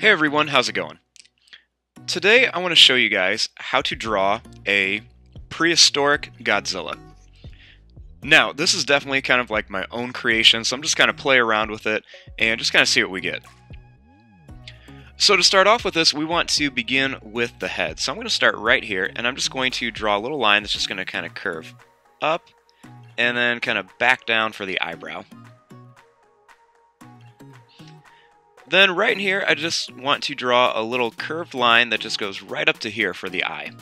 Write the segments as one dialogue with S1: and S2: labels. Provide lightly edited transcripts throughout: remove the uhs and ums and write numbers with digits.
S1: Hey everyone, how's it going? Today I want to show you guys how to draw a prehistoric Godzilla. Now, this is definitely kind of like my own creation, so I'm just kind of play around with it and just kind of see what we get. So to start off with this, we want to begin with the head. So I'm going to start right here, and I'm just going to draw a little line that's just going to kind of curve up and then kind of back down for the eyebrow. Then right in here, I just want to draw a little curved line that just goes right up to here for the eye.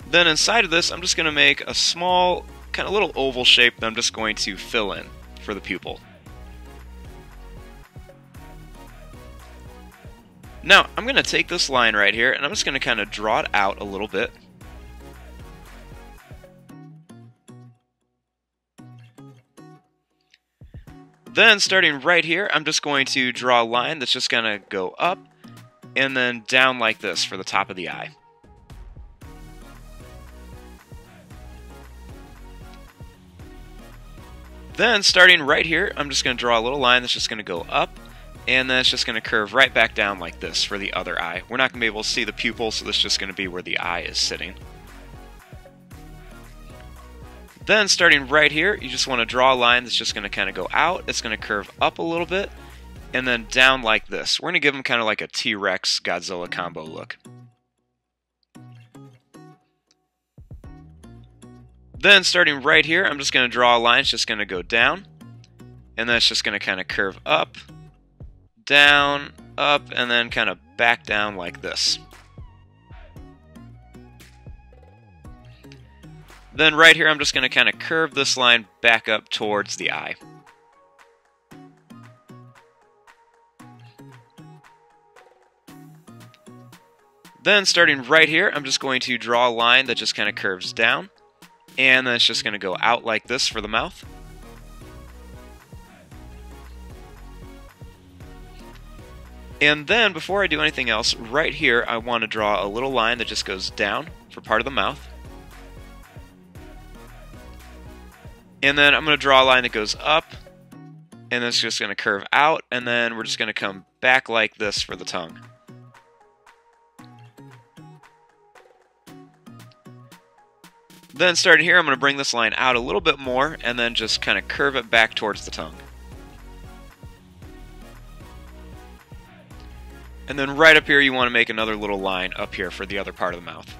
S1: Then inside of this, I'm just going to make a small, kind of little oval shape that I'm just going to fill in for the pupil. Now, I'm going to take this line right here, and I'm just going to kind of draw it out a little bit. Then, starting right here, I'm just going to draw a line that's just going to go up and then down like this for the top of the eye. Then, starting right here, I'm just going to draw a little line that's just going to go up, and then it's just going to curve right back down like this for the other eye. We're not going to be able to see the pupil, so this is just going to be where the eye is sitting. Then, starting right here, you just want to draw a line that's just going to kind of go out. It's going to curve up a little bit, and then down like this. We're going to give them kind of like a T-Rex Godzilla combo look. Then, starting right here, I'm just going to draw a line. It's just going to go down, and then it's just going to kind of curve up, down, up, and then kind of back down like this. Then right here, I'm just going to kind of curve this line back up towards the eye. Then starting right here, I'm just going to draw a line that just kind of curves down, and then it's just going to go out like this for the mouth. And then, before I do anything else, right here, I want to draw a little line that just goes down for part of the mouth. And then I'm going to draw a line that goes up, and then it's just going to curve out, and then we're just going to come back like this for the tongue. Then starting here, I'm going to bring this line out a little bit more, and then just kind of curve it back towards the tongue. And then right up here, you want to make another little line up here for the other part of the mouth.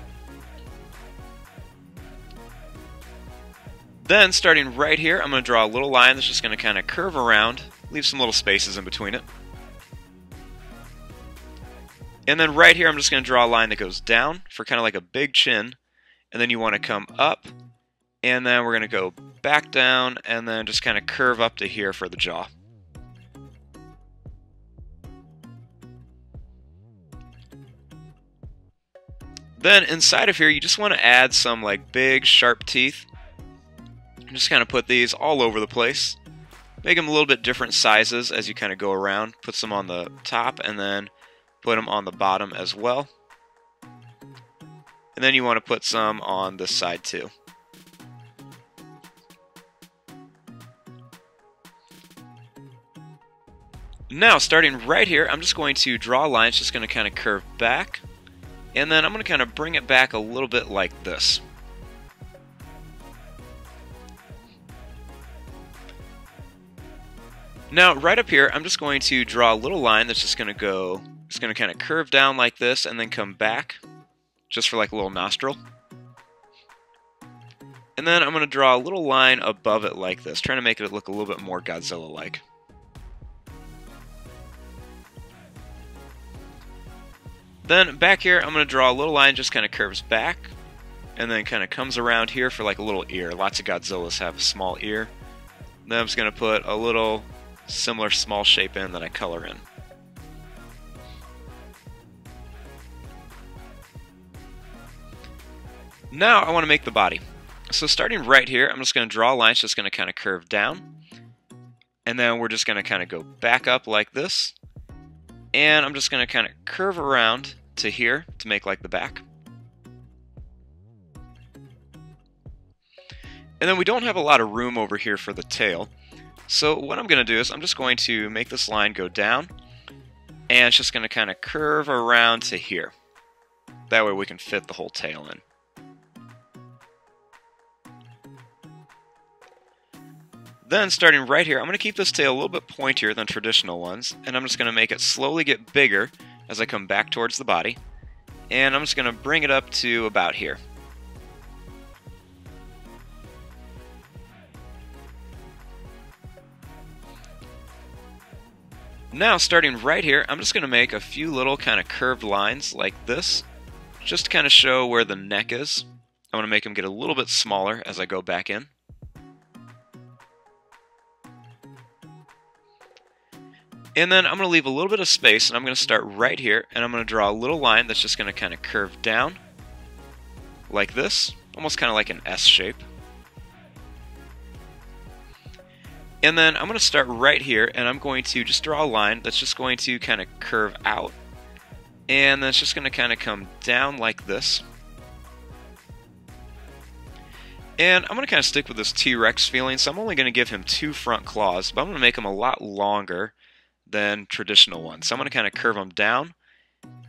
S1: Then, starting right here, I'm going to draw a little line that's just going to kind of curve around, leave some little spaces in between it. And then right here, I'm just going to draw a line that goes down for kind of like a big chin. And then you want to come up, and then we're going to go back down, and then just kind of curve up to here for the jaw. Then inside of here, you just want to add some like big, sharp teeth. Just kind of put these all over the place. Make them a little bit different sizes as you kind of go around. Put some on the top and then put them on the bottom as well. And then you want to put some on this side too. Now, starting right here, I'm just going to draw a line. It's just going to kind of curve back. And then I'm going to kind of bring it back a little bit like this. Now, right up here, I'm just going to draw a little line that's just going to go, it's going to kind of curve down like this and then come back, just for like a little nostril. And then I'm going to draw a little line above it like this, trying to make it look a little bit more Godzilla-like. Then back here, I'm going to draw a little line that just kind of curves back, and then kind of comes around here for like a little ear. Lots of Godzillas have a small ear. Then I'm just going to put a little similar small shape in that I color in. Now I want to make the body. So starting right here, I'm just going to draw a line. It's just going to kind of curve down. And then we're just going to kind of go back up like this. And I'm just going to kind of curve around to here to make like the back. And then we don't have a lot of room over here for the tail. So what I'm going to do is I'm just going to make this line go down, and it's just going to kind of curve around to here. That way we can fit the whole tail in. Then starting right here, I'm going to keep this tail a little bit pointier than traditional ones, and I'm just going to make it slowly get bigger as I come back towards the body. And I'm just going to bring it up to about here. Now starting right here, I'm just going to make a few little kind of curved lines like this, just to kind of show where the neck is. I want to make them get a little bit smaller as I go back in. And then I'm going to leave a little bit of space, and I'm going to start right here, and I'm going to draw a little line that's just going to kind of curve down like this, almost kind of like an S shape. And then I'm going to start right here, and I'm going to just draw a line that's just going to kind of curve out, and then it's just going to kind of come down like this. And I'm going to kind of stick with this T-Rex feeling, so I'm only going to give him 2 front claws, but I'm going to make them a lot longer than traditional ones. So I'm going to kind of curve them down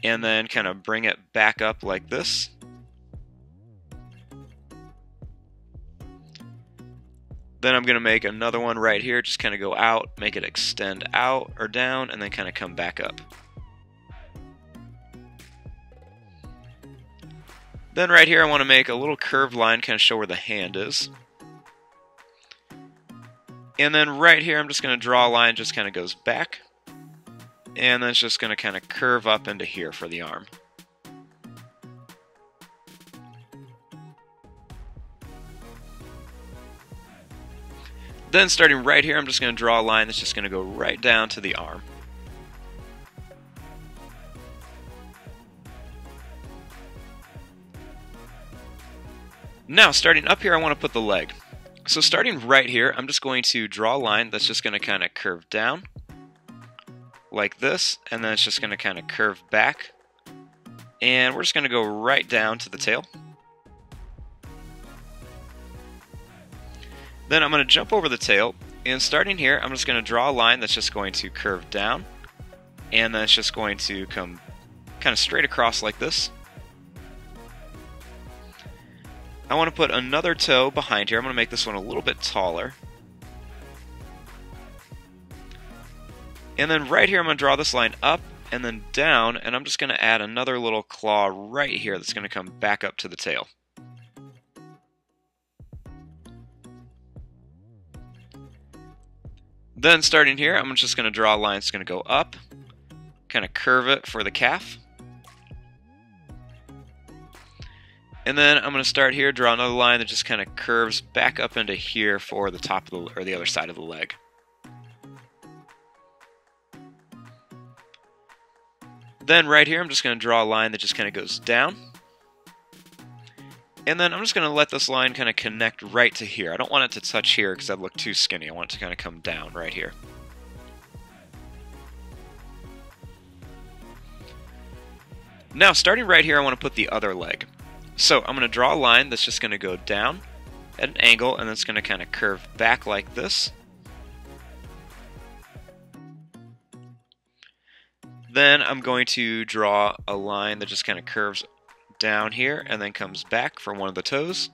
S1: and then kind of bring it back up like this. Then I'm going to make another one right here, just kind of go out, make it extend out or down, and then kind of come back up. Then right here I want to make a little curved line, kind of show where the hand is. And then right here I'm just going to draw a line, just kind of goes back. And then it's just going to kind of curve up into here for the arm. Then starting right here, I'm just going to draw a line that's just going to go right down to the arm. Now starting up here, I want to put the leg. So starting right here, I'm just going to draw a line that's just going to kind of curve down like this, and then it's just going to kind of curve back, and we're just going to go right down to the tail. Then I'm going to jump over the tail, and starting here I'm just going to draw a line that's just going to curve down, and then it's just going to come kind of straight across like this. I want to put another toe behind here. I'm going to make this one a little bit taller. And then right here I'm going to draw this line up and then down, and I'm just going to add another little claw right here that's going to come back up to the tail. Then starting here, I'm just going to draw a line that's going to go up, kind of curve it for the calf. And then I'm going to start here, draw another line that just kind of curves back up into here for the top of the, or the other side of the leg. Then right here, I'm just going to draw a line that just kind of goes down. And then I'm just going to let this line kind of connect right to here. I don't want it to touch here because that'd look too skinny. I want it to kind of come down right here. Now, starting right here, I want to put the other leg. So I'm going to draw a line that's just going to go down at an angle, and then it's going to kind of curve back like this. Then I'm going to draw a line that just kind of curves down here and then comes back for one of the toes.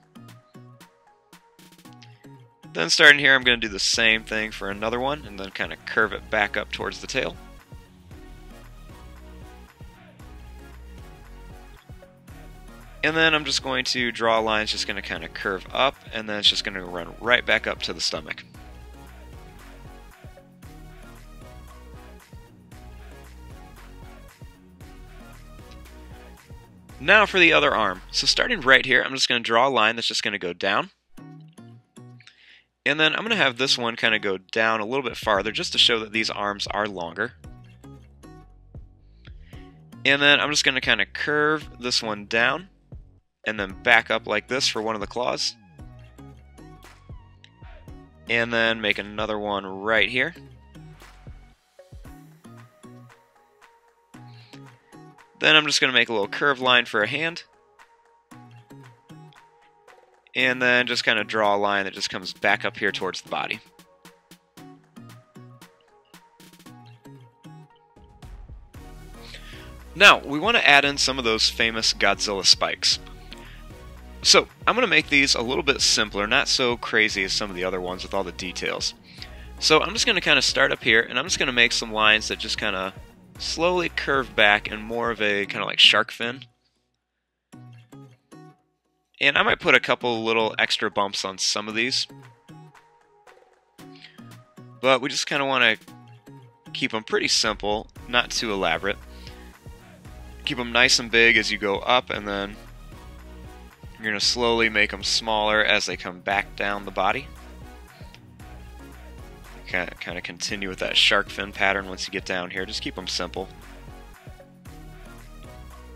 S1: Then starting here, I'm going to do the same thing for another one and then kind of curve it back up towards the tail. And then I'm just going to draw a line that's just going to kind of curve up, and then it's just going to run right back up to the stomach. Now for the other arm. So starting right here, I'm just going to draw a line that's just going to go down. And then I'm going to have this one kind of go down a little bit farther just to show that these arms are longer. And then I'm just going to kind of curve this one down and then back up like this for one of the claws. And then make another one right here. Then I'm just going to make a little curved line for a hand. And then just kind of draw a line that just comes back up here towards the body. Now, we want to add in some of those famous Godzilla spikes. So, I'm going to make these a little bit simpler, not so crazy as some of the other ones with all the details. So I'm just going to kind of start up here, and I'm just going to make some lines that just kind of slowly curve back in more of a kind of like shark fin. And I might put a couple little extra bumps on some of these. But we just kind of want to keep them pretty simple, not too elaborate. Keep them nice and big as you go up, and then you're going to slowly make them smaller as they come back down the body. Kind of continue with that shark fin pattern once you get down here. Just keep them simple.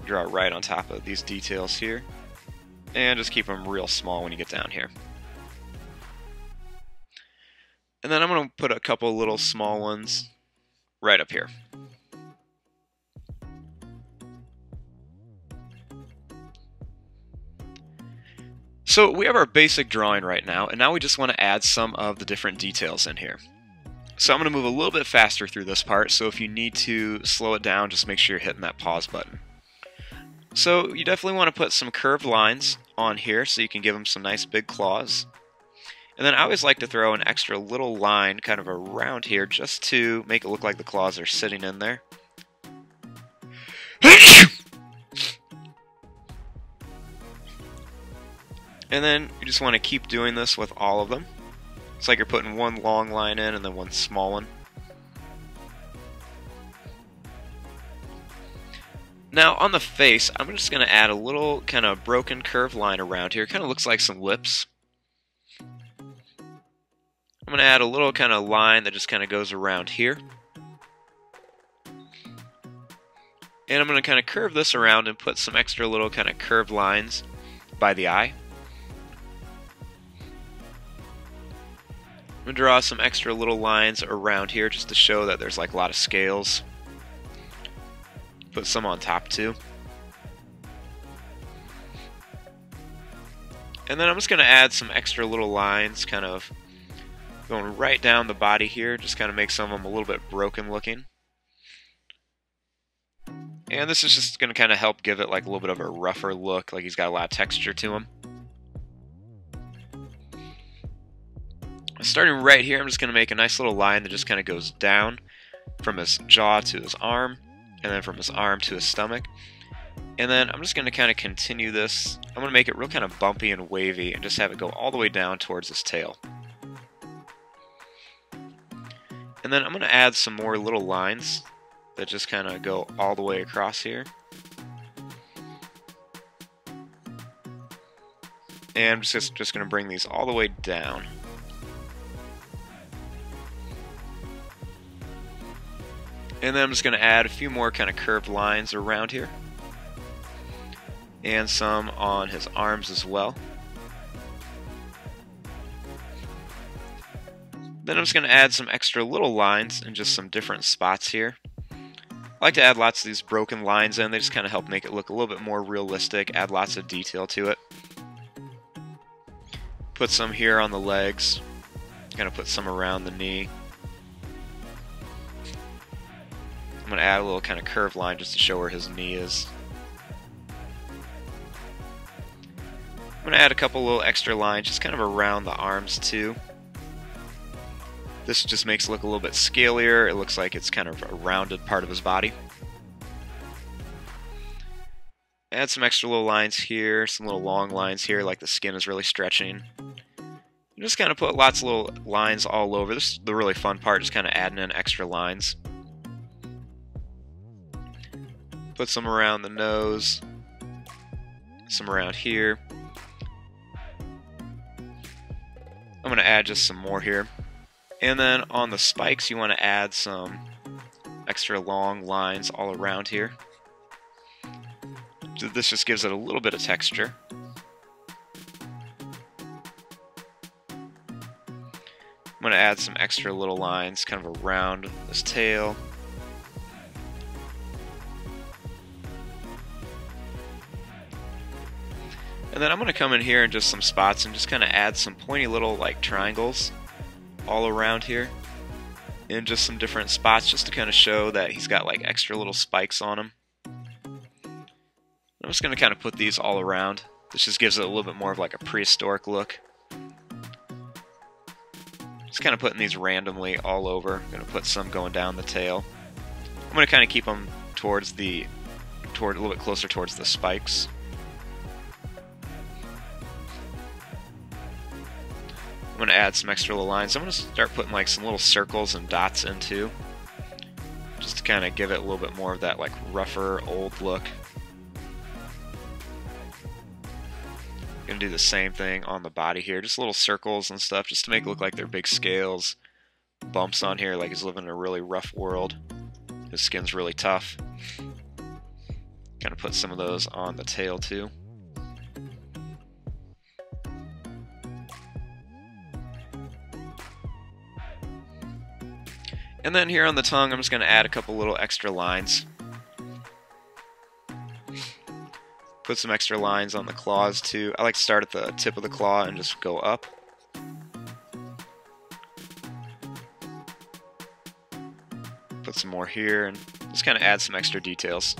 S1: Draw right on top of these details here. And just keep them real small when you get down here. And then I'm going to put a couple little small ones right up here. So we have our basic drawing right now, and now we just want to add some of the different details in here. So I'm going to move a little bit faster through this part, so if you need to slow it down, just make sure you're hitting that pause button. So you definitely want to put some curved lines on here so you can give them some nice big claws. And then I always like to throw an extra little line kind of around here just to make it look like the claws are sitting in there. And then you just want to keep doing this with all of them. It's like you're putting one long line in and then one small one. Now on the face, I'm just going to add a little kind of broken curved line around here. It kind of looks like some lips. I'm going to add a little kind of line that just kind of goes around here. And I'm going to kind of curve this around and put some extra little kind of curved lines by the eye. I'm going to draw some extra little lines around here just to show that there's like a lot of scales. Put some on top too. And then I'm just going to add some extra little lines kind of going right down the body here. Just kind of make some of them a little bit broken looking. And this is just going to kind of help give it like a little bit of a rougher look, like he's got a lot of texture to him. Starting right here, I'm just going to make a nice little line that just kind of goes down from his jaw to his arm, and then from his arm to his stomach. And then I'm just going to kind of continue this. I'm going to make it real kind of bumpy and wavy and just have it go all the way down towards his tail. And then I'm going to add some more little lines that just kind of go all the way across here. And I'm just going to bring these all the way down. And then I'm just going to add a few more kind of curved lines around here. And some on his arms as well. Then I'm just going to add some extra little lines in just some different spots here. I like to add lots of these broken lines in. They just kind of help make it look a little bit more realistic, add lots of detail to it. Put some here on the legs. Kind of put some around the knee. I'm going to add a little kind of curved line just to show where his knee is. I'm going to add a couple little extra lines just kind of around the arms too. This just makes it look a little bit scalier. It looks like it's kind of a rounded part of his body. Add some extra little lines here, some little long lines here like the skin is really stretching. You just kind of put lots of little lines all over. This is the really fun part, just kind of adding in extra lines. Put some around the nose, some around here. I'm going to add just some more here. And then on the spikes, you want to add some extra long lines all around here. So this just gives it a little bit of texture. I'm going to add some extra little lines kind of around this tail. And then I'm going to come in here in just some spots and just kind of add some pointy little like triangles all around here in just some different spots just to kind of show that he's got like extra little spikes on him. I'm just going to kind of put these all around. This just gives it a little bit more of like a prehistoric look. Just kind of putting these randomly all over. I'm going to put some going down the tail. I'm going to kind of keep them towards a little bit closer towards the spikes. I'm going to add some extra little lines. I'm going to start putting like some little circles and dots in too, just to kind of give it a little bit more of that like rougher old look. Gonna do the same thing on the body here, just little circles and stuff, just to make it look like they're big scales. Bumps on here, like he's living in a really rough world. His skin's really tough. Kind of put some of those on the tail too. And then here on the tongue, I'm just going to add a couple little extra lines. Put some extra lines on the claws too. I like to start at the tip of the claw and just go up. Put some more here and just kind of add some extra details.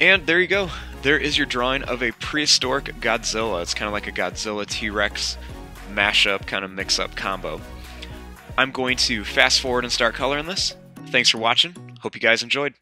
S1: And there you go. There is your drawing of a prehistoric Godzilla. It's kind of like a Godzilla T-Rex mashup, kind of mix-up combo. I'm going to fast forward and start coloring this. Thanks for watching. Hope you guys enjoyed.